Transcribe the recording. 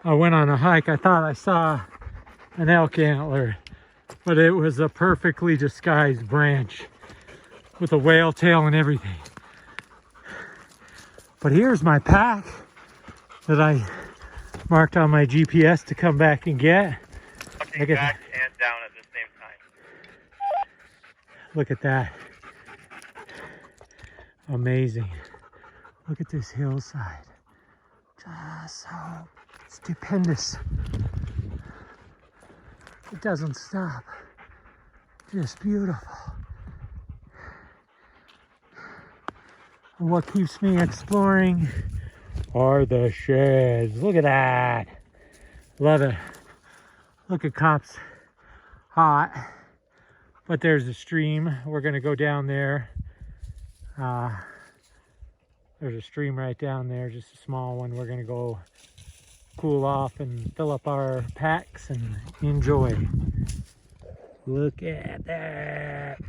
I went on a hike, I thought I saw an elk antler, but it was a perfectly disguised branch with a whale tail and everything. But here's my pack that I marked on my GPS to come back and get. Looking back and down at the same time. Look at that. Amazing. Look at this hillside. Just so stupendous. It doesn't stop. Just beautiful. And what keeps me exploring are the sheds. Look at that. Love it. Look at Cops Hot. But there's a stream. We're gonna go down there. There's a stream right down there, just a small one. We're gonna go cool off and fill up our packs and enjoy. Look at that.